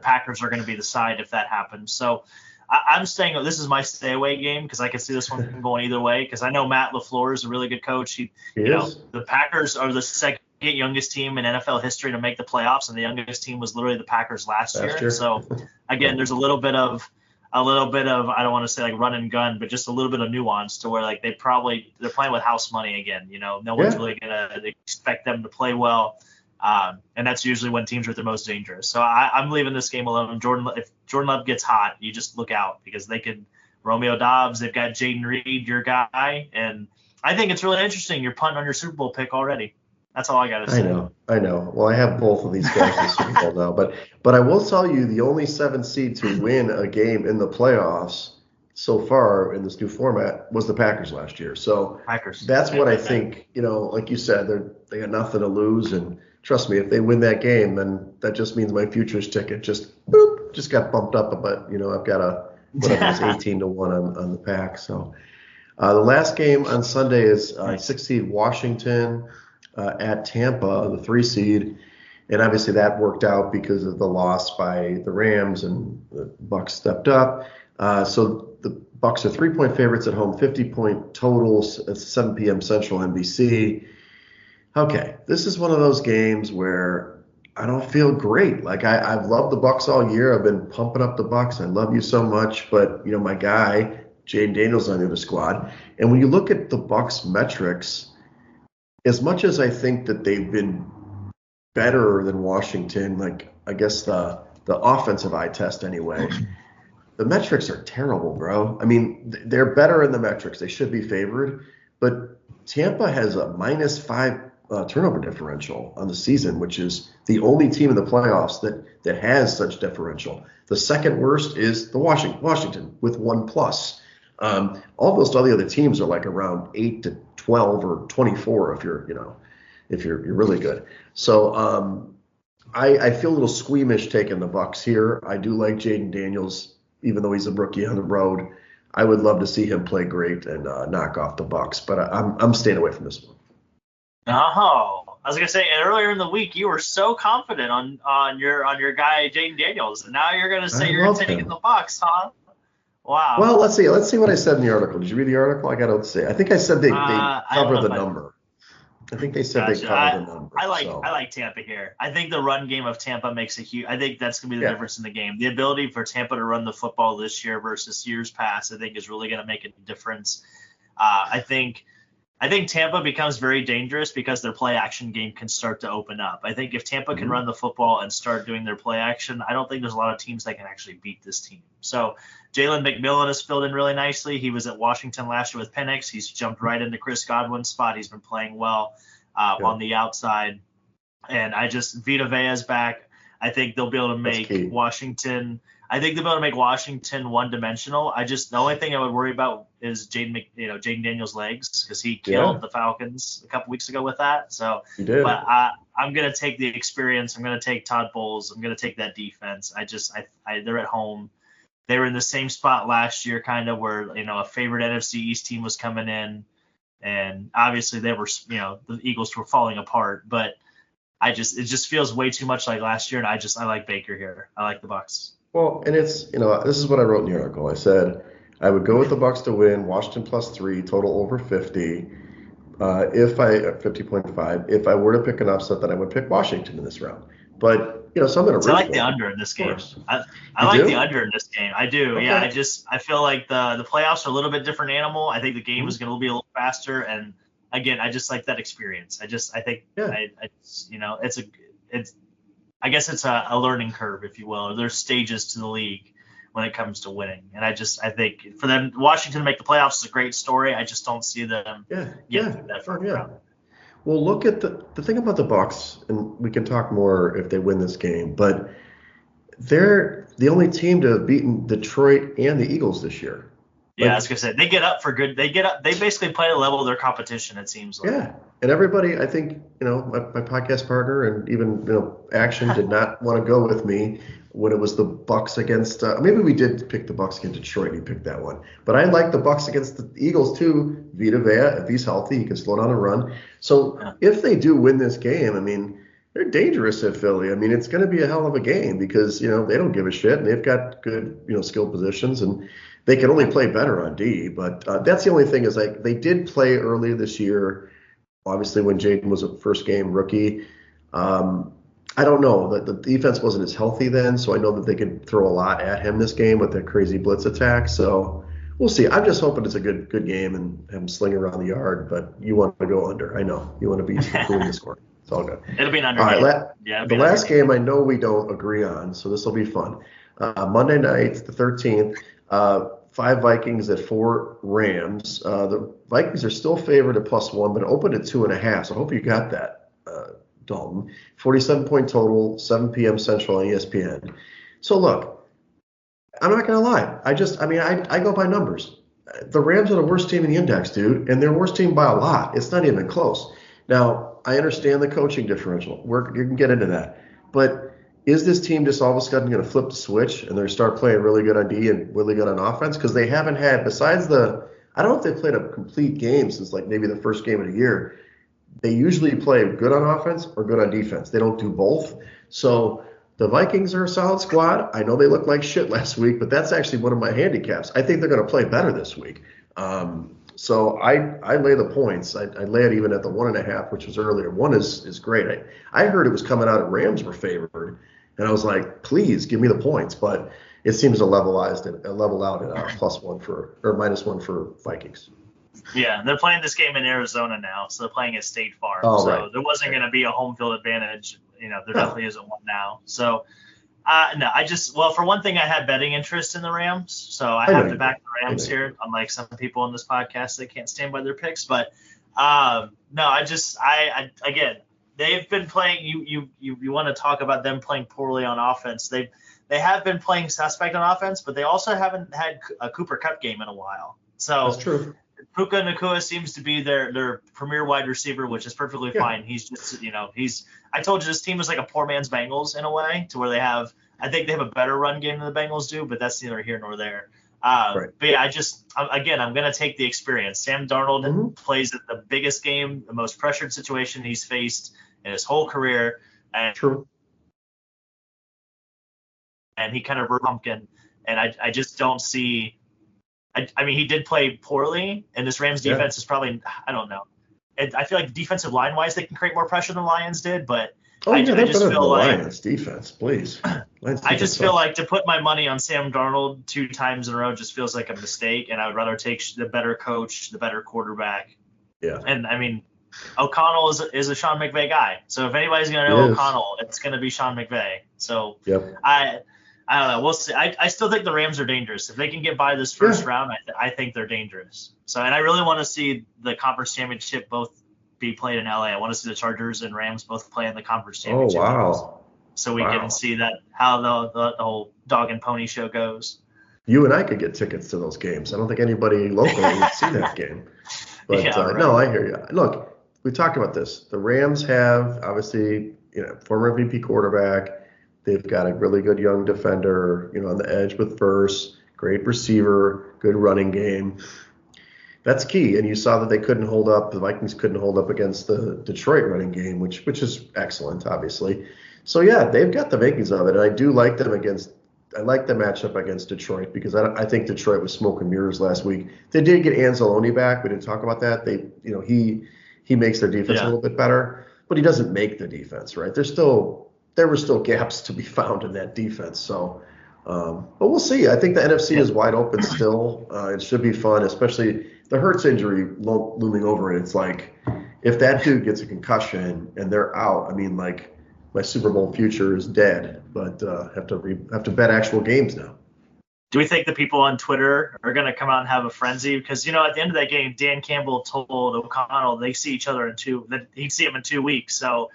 Packers are going to be the side if that happens. So I'm staying. This is my stay away game because I can see this one going either way. Because I know Matt LaFleur is a really good coach. The Packers are the second youngest team in NFL history to make the playoffs, and the youngest team was literally the Packers last year. So again, there's a little bit of a little bit of, I don't want to say like run and gun, but just a little bit of nuance to where like they're playing with house money again. No one's really gonna expect them to play well, and that's usually when teams are the most dangerous. So I'm leaving this game alone. If Jordan Love gets hot, you just look out because they could Romeo Dobbs. They've got Jaden Reed, your guy, and I think it's really interesting. You're punting on your Super Bowl pick already. That's all I got to say. I know. Well, I have both of these guys in the Super Bowl now, but I will tell you the only 7 seed to win a game in the playoffs so far in this new format was the Packers last year. So that's what I think, like you said, they got nothing to lose. And trust me, if they win that game, then that just means my futures ticket just got bumped up. But, I've got whatever it's 18-1 on the Pack. So the last game on Sunday is 6 seed Washington at Tampa, the 3 seed, and obviously that worked out because of the loss by the Rams, and the Bucs stepped up. So the Bucs are 3-point favorites at home, 50-point totals at 7 p.m. Central NBC. Okay, this is one of those games where I don't feel great. Like I've loved the Bucs all year. I've been pumping up the Bucs. I love you so much, but my guy Jaden Daniels on the other squad, and when you look at the Bucs metrics, as much as I think that they've been better than Washington, like I guess the offensive eye test anyway, the metrics are terrible, bro. I mean, they're better in the metrics. They should be favored, but Tampa has a -5 turnover differential on the season, which is the only team in the playoffs that has such differential. The second worst is the Washington with 1+. All the other teams are like around 8 to 12 or 24 if you're really good. So I feel a little squeamish taking the Bucs here. I do like Jaden Daniels, even though he's a rookie on the road. I would love to see him play great and knock off the Bucs, but I'm staying away from this one. Oh, I was gonna say earlier in the week you were so confident on your guy Jaden Daniels, and now you're gonna say you're taking the Bucs, huh? Wow. Well, let's see what I said in the article. Did you read the article? I got to say. I think I said they cover the number. I think they said they cover the number. I like Tampa here. I think the run game of Tampa makes a huge. I think that's going to be the difference in the game. The ability for Tampa to run the football this year versus years past, I think, is really going to make a difference. I think Tampa becomes very dangerous because their play action game can start to open up. I think if Tampa can run the football and start doing their play action, I don't think there's a lot of teams that can actually beat this team. So Jalen McMillan has filled in really nicely. He was at Washington last year with Penix. He's jumped right into Chris Godwin's spot. He's been playing well on the outside. And Vita Vea's back. I think they'll be able to make Washington. I think they'll be able to make Washington one-dimensional. The only thing I would worry about is Jaden Daniels' legs, because he killed the Falcons a couple weeks ago with that. So, he did. But I'm gonna take the experience. I'm gonna take Todd Bowles. I'm gonna take that defense. They're at home. They were in the same spot last year, kind of where a favorite NFC East team was coming in, and obviously they were the Eagles were falling apart, but it just feels way too much like last year, and I like Baker here. I like the Bucs. Well, and it's, this is what I wrote in the article. I said I would go with the Bucs to win, Washington +3, total over 50. 50.5. If I were to pick an upset, then I would pick Washington in this round. But, so I'm going to I like the under in this game. I like the under in this game. I do. Okay. Yeah, I feel like the playoffs are a little bit different animal. I think the game is going to be a little faster. And, again, I just like that experience. I guess it's a learning curve, if you will. There's stages to the league when it comes to winning. And I think for them, Washington to make the playoffs is a great story. I just don't see them getting through that first round. Well, look at the thing about the Bucs, and we can talk more if they win this game, but they're the only team to have beaten Detroit and the Eagles this year. Yeah, I was gonna say they get up for good. They basically play at a level of their competition. It seems like. Yeah, and everybody, I think, my podcast partner and even Action did not want to go with me when it was the Bucs against. Maybe we did pick the Bucs against Detroit. And he picked that one, but I like the Bucs against the Eagles too. Vita Vea, if he's healthy, he can slow down and run. So if they do win this game, I mean, they're dangerous at Philly. I mean, it's going to be a hell of a game because they don't give a shit and they've got good skill positions and. They can only play better on D, but that's the only thing is they did play earlier this year, obviously when Jaden was a first game rookie. I don't know. The defense wasn't as healthy then, so I know that they could throw a lot at him this game with their crazy blitz attack. So we'll see. I'm just hoping it's a good game and him slinging around the yard. But you want to go under. I know. You want to be including the score. It's all good. It'll be an under. All right. The last game game I know we don't agree on, so this will be fun. Monday night, the 13th, 5 Vikings at 4 Rams. The Vikings are still favored at +1, but opened at 2.5. So I hope you got that, Dalton. 47-point total, 7 p.m. Central on ESPN. So look, I'm not going to lie. I go by numbers. The Rams are the worst team in the index, dude, and they're worst team by a lot. It's not even close. Now, I understand the coaching differential. You can get into that. But is this team just all of a sudden going to flip the switch and they're start playing really good on D and really good on offense? Because they haven't had, besides I don't know if they played a complete game since like maybe the first game of the year. They usually play good on offense or good on defense. They don't do both. So the Vikings are a solid squad. I know they looked like shit last week, but that's actually one of my handicaps. I think they're going to play better this week. So I lay the points. I lay it even at the 1.5, which was earlier. 1 is great. I heard it was coming out at Rams were favored, and I was like, please give me the points. But it seems to level out at +1 or -1 for Vikings. Yeah, they're playing this game in Arizona now, so they're playing at State Farm. Oh, so right. There wasn't going to be a home field advantage. There definitely isn't one now. So, no, for one thing, I had betting interest in the Rams, so I have to back the Rams here, unlike some people on this podcast that can't stand by their picks. But no, again, they've been playing. You want to talk about them playing poorly on offense? They have been playing suspect on offense, but they also haven't had a Cooper Kupp game in a while. So that's true. Puka Nacua seems to be their premier wide receiver, which is perfectly fine. He's just, I told you this team is like a poor man's Bengals in a way, to where I think they have a better run game than the Bengals do, but that's neither here nor there. Right. But yeah, I'm going to take the experience. Sam Darnold plays at the biggest game, the most pressured situation he's faced in his whole career. And, True. And he kind of pumpkin, and I just don't see. I mean, he did play poorly, and this Rams defense is probably, I don't know. I feel like defensive line-wise, they can create more pressure than the Lions did, but I just feel like Lions defense, please. I just feel like to put my money on Sam Darnold 2 times in a row just feels like a mistake, and I would rather take the better coach, the better quarterback. Yeah. And, I mean, O'Connell is a Sean McVay guy. So if anybody's going to know O'Connell, it's going to be Sean McVay. So I don't know. We'll see. I still think the Rams are dangerous. If they can get by this first round, I think they're dangerous. So, and I really want to see the conference championship both be played in LA. I want to see the Chargers and Rams both play in the conference championship. Oh, wow. So we can see how the whole dog and pony show goes. You and I could get tickets to those games. I don't think anybody locally would see that game. But no, I hear you. Look, we talked about this. The Rams have obviously, former MVP quarterback. They've got a really good young defender, on the edge with Verse, great receiver, good running game. That's key. And you saw that they couldn't hold up. The Vikings couldn't hold up against the Detroit running game, which is excellent, obviously. So yeah, they've got the makings of it. And I do like them I like the matchup against Detroit because I think Detroit was smoke and mirrors last week. They did get Anzalone back. We didn't talk about that. He makes their defense a little bit better, but he doesn't make the defense, right? There were still gaps to be found in that defense. So, but we'll see. I think the NFC is wide open still. It should be fun, especially the Hurts injury looming over it. It's like if that dude gets a concussion and they're out, I mean, like my Super Bowl future is dead. But have to bet actual games now. Do we think the people on Twitter are going to come out and have a frenzy? Because, at the end of that game, Dan Campbell told O'Connell they see each other he'd see him in 2 weeks. So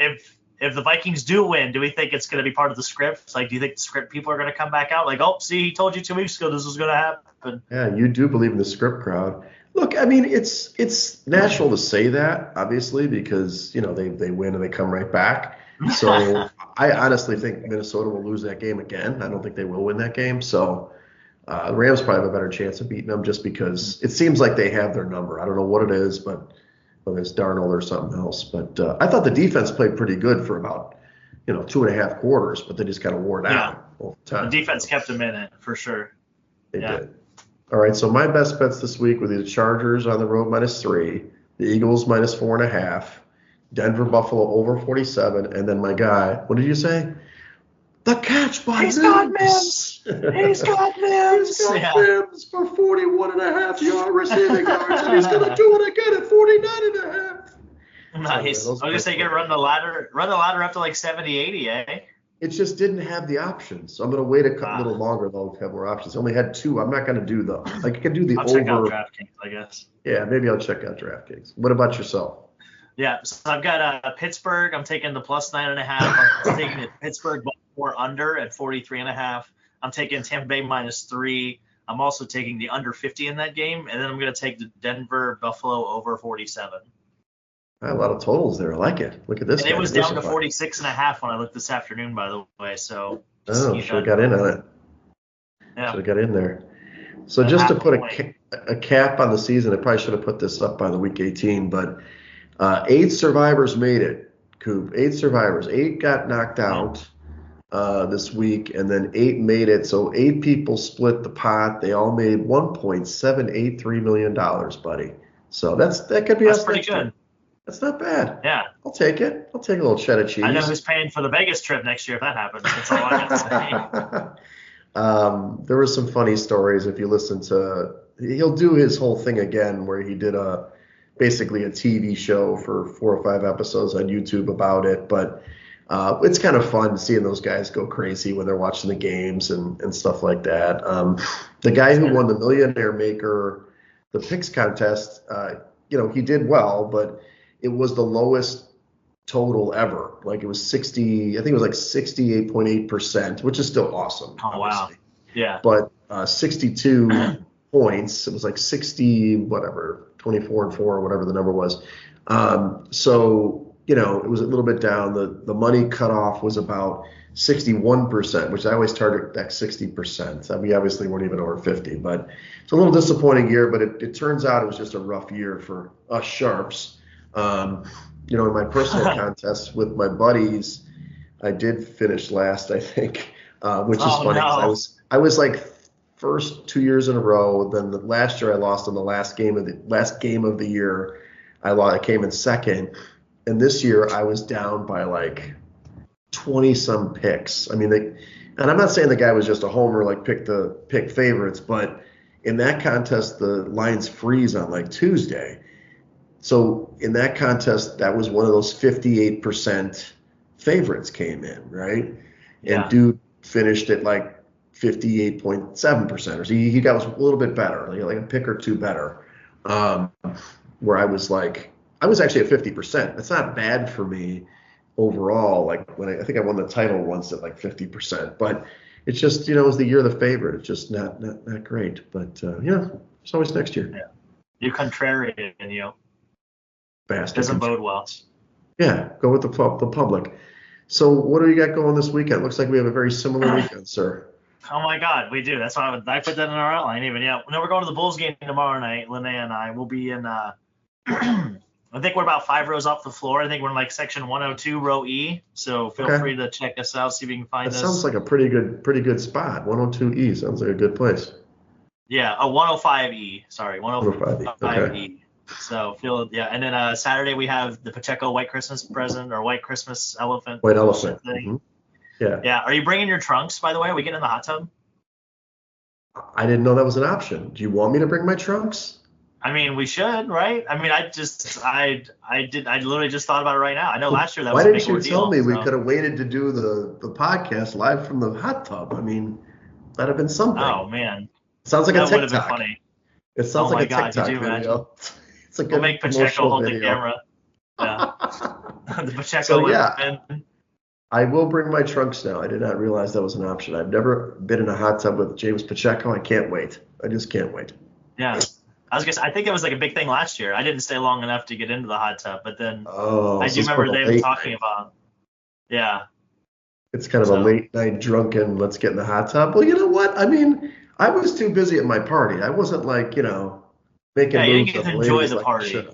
if the Vikings do win, do we think it's going to be part of the script? Like, do you think the script people are going to come back out? Like, oh, see, he told you 2 weeks ago this was going to happen. Yeah, you do believe in the script crowd. Look, I mean, it's natural to say that, obviously, because, they win and they come right back. So I honestly think Minnesota will lose that game again. I don't think they will win that game. So the Rams probably have a better chance of beating them just because it seems like they have their number. I don't know what it is, but whether it's Darnold or something else. But I thought the defense played pretty good for about, 2.5 quarters, but they just kind of wore down all the time. The defense kept them in it, for sure. They did. All right, so my best bets this week were the Chargers on the road -3, the Eagles -4.5, Denver Buffalo over 47, and then my guy, what did you say? The catch by He's got Mims. He's got Mims. He's got Mims for 41.5 yard receiving yards, and he's going to do it again at 49.5. Nice. I was going to say, you're going to run the ladder up to like 70, 80, eh? It just didn't have the options. So I'm going to wait a little longer, though, to have more options. I only had 2. I'm not going to do the – I can do the I'll over. check out DraftKings, I guess. Yeah, maybe I'll check out DraftKings. What about yourself? Yeah, so I've got Pittsburgh. I'm taking the plus 9.5. I'm taking the Pittsburgh Baltimore under at 43.5. I'm taking Tampa Bay -3. I'm also taking the under 50 in that game, and then I'm going to take the Denver Buffalo over 47. A lot of totals there. I like it. Look at this. And it was down to 46.5 when I looked this afternoon, by the way. So should have got in on it. Yeah, should have got in there. So just to put a cap on the season, I probably should have put this up by the week 18, but 8 survivors made it, Coop. 8 survivors. 8 got knocked out this week, and then 8 made it. So 8 people split the pot. They all made $1.783 million, buddy. So that could be that's pretty good. Year. That's not bad. Yeah. I'll take it. I'll take a little cheddar cheese. I know who's paying for the Vegas trip next year if that happens. That's all I got to say. There were some funny stories. If you listen to, he'll do his whole thing again where he did basically a TV show for 4 or 5 episodes on YouTube about it. But it's kind of fun seeing those guys go crazy when they're watching the games and stuff like that. The guy who won the Millionaire Maker, the picks contest, he did well, but it was the lowest total ever. Like it was 60, I think it was like 68.8%, which is still awesome. Oh, obviously. Wow. Yeah. But 62 points, it was like 60, whatever, 24 and 4 or whatever the number was. So, it was a little bit down. The money cutoff was about 61%, which I always target that 60%. We obviously weren't even over 50, but it's a little disappointing year, but it turns out it was just a rough year for us sharps. In my personal contests with my buddies, I did finish last, I think, which is funny. No. I was like first 2 years in a row. Then the last year I lost in the last game of the year. I came in second, and this year I was down by like 20 some picks. I mean, and I'm not saying the guy was just a homer, like pick favorites, but in that contest the lines freeze on like Tuesday. So in that contest, that was one of those 58% favorites came in, right? Yeah. And dude finished at like 58.7%, or so he got a little bit better, like a pick or 2 better. Where I was actually at 50%. That's not bad for me overall. Like when I think I won the title once at like 50%, but it's just, it was the year of the favorite. It's just not great, but it's always next year. Yeah. You contrarian, Bastard. Doesn't bode well. Yeah, go with the public. So what do you got going this weekend? Looks like we have a very similar weekend, sir. Oh my God, we do. That's why I put that in our outline even. Yeah, we're going to the Bulls game tomorrow night. Linnea and I will be in. I think we're about 5 rows off the floor. I think we're in like section 102, row E. So feel free to check us out, see if you can find us. That sounds like a pretty good spot. 102E sounds like a good place. Yeah, 105E. Sorry, 105E. Okay. So and then Saturday we have the Pacheco White Christmas present or White Christmas elephant. White elephant. Thing. Mm-hmm. Yeah. Yeah. Are you bringing your trunks, by the way? Are we getting in the hot tub? I didn't know that was an option. Do you want me to bring my trunks? I mean, we should, right? I mean, I literally just thought about it right now. I know last year that was a big ordeal. Why didn't you tell me we could have waited to do the podcast live from the hot tub? I mean, that'd have been something. Oh man. Sounds like that a TikTok. Would have been funny. It sounds like a God, TikTok video. It's a good we'll make Pacheco hold video. the camera. Yeah. The Pacheco. So yeah, I will bring my trunks now. I did not realize that was an option. I've never been in a hot tub with James Pacheco. I can't wait. I just can't wait. Yeah. I think it was like a big thing last year. I didn't stay long enough to get into the hot tub, but then I do remember they were talking about. Yeah. It's kind of a late night drunken, let's get in the hot tub. Well, you know what? I mean, I was too busy at my party. I wasn't like, making moves. Yeah, you didn't get to enjoy the party.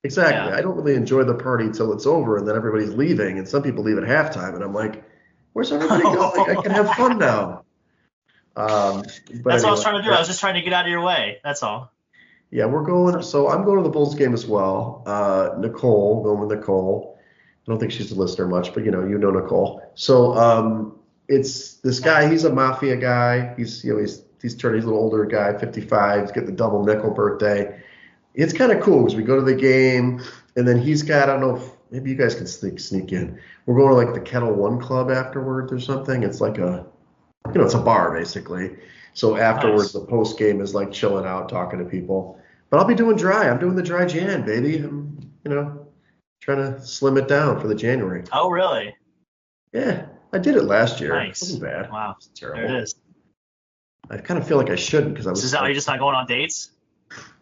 Exactly. Yeah. I don't really enjoy the party until it's over and then everybody's leaving, and some people leave at halftime, and I'm like, where's everybody going? I can have fun now. That's what I was trying to do. I was just trying to get out of your way. That's all. Yeah, we're going. So I'm going to the Bulls game as well. Nicole, going with Nicole. I don't think she's a listener much, but you know Nicole. So it's this guy. He's a mafia guy. He's turning. He's a little older guy, 55. He's getting the double nickel birthday. It's kind of cool because we go to the game, and then he's got. I don't know if maybe you guys can sneak in. We're going to like the Kettle One Club afterwards or something. It's like it's a bar basically. So afterwards, Nice. the post game is like chilling out, talking to people. But I'll be doing dry. I'm doing the dry Jan, baby. I'm, trying to slim it down for the January. Oh, really? Yeah, I did it last year. It Nice. wasn't bad. Wow. It's terrible. There it is. I kind of feel like I shouldn't because I So was. is that why you're just not going on dates?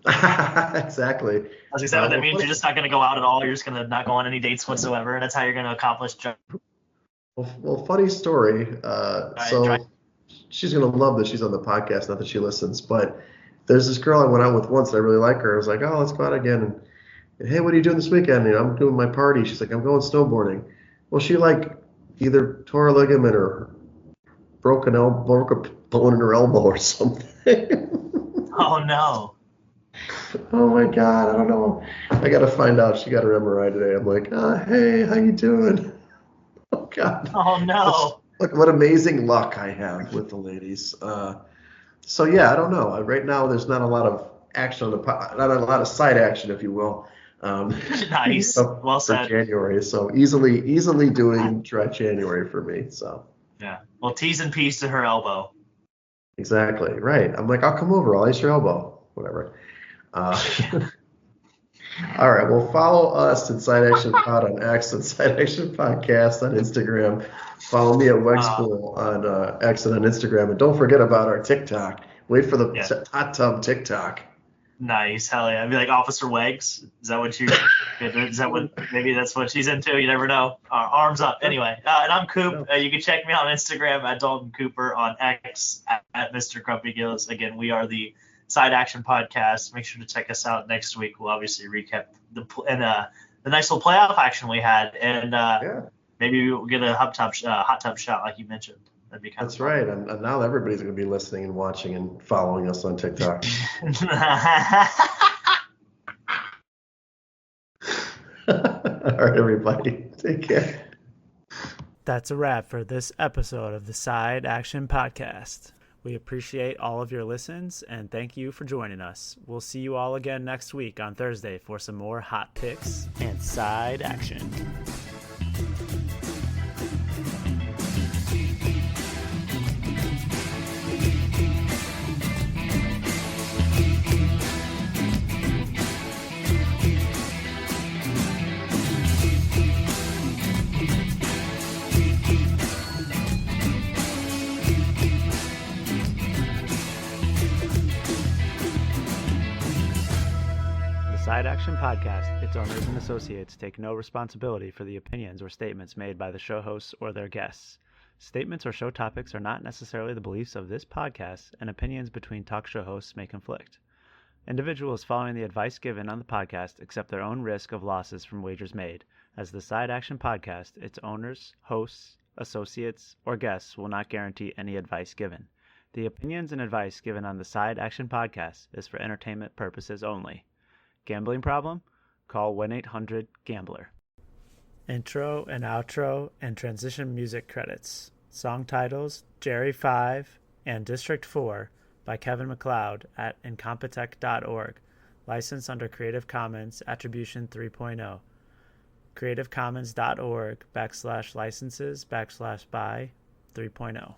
Exactly. I was gonna say, what that means you're just not gonna go out at all. You're just gonna not go on any dates whatsoever, and that's how you're gonna accomplish. Well, funny story. So she's gonna love that she's on the podcast. Not that she listens, but there's this girl I went out with once. And I really like her. I was like, oh, let's go out again. And hey, what are you doing this weekend? I'm doing my party. She's like, I'm going snowboarding. Well, she like either tore a ligament or broke a bone in her elbow or something. Oh no. Oh my God, I don't know. I got to find out. She got her MRI today. I'm like, hey, how you doing? Oh God. Oh no. Look what amazing luck I have with the ladies. So yeah, I don't know. Right now, there's not a lot of action on not a lot of side action, if you will. Nice. Well for said. January. So easily doing dry January for me. So Yeah. Well, T's and P's to her elbow. exactly right. I'm like, I'll come over. I'll ice your elbow. Whatever. All right. Well, follow us at Side Action Pod on X and Side Action Podcast on Instagram. Follow me at Wegspool on X and on Instagram. And don't forget about our TikTok. Wait for the hot tub TikTok. Nice. Hell yeah. I'd be like Officer Wegs. Is that what maybe that's what she's into? You never know. Arms up. Anyway. And I'm Coop. You can check me on Instagram at Dalton Cooper, on X at Mr. Grumpy Gills. Again, we are the Side Action Podcast. Make sure to check us out next week. We'll obviously recap the nice little playoff action we had, and maybe we'll get a hot tub shot like you mentioned. That'd be kind of fun. Right. And now everybody's going to be listening and watching and following us on TikTok. All right, everybody. Take care. That's a wrap for this episode of the Side Action Podcast. We appreciate all of your listens and thank you for joining us. We'll see you all again next week on Thursday for some more hot picks and side action. Side Action Podcast, its owners and associates take no responsibility for the opinions or statements made by the show hosts or their guests. Statements or show topics are not necessarily the beliefs of this podcast, and opinions between talk show hosts may conflict. Individuals following the advice given on the podcast accept their own risk of losses from wagers made, as the Side Action Podcast, its owners, hosts, associates, or guests will not guarantee any advice given. The opinions and advice given on the Side Action Podcast is for entertainment purposes only. Gambling problem? Call 1-800-GAMBLER. Intro and outro and transition music credits. Song titles Jerry 5 and District 4 by Kevin MacLeod at incompetech.org. Licensed under Creative Commons Attribution 3.0. creativecommons.org/licenses/by 3.0.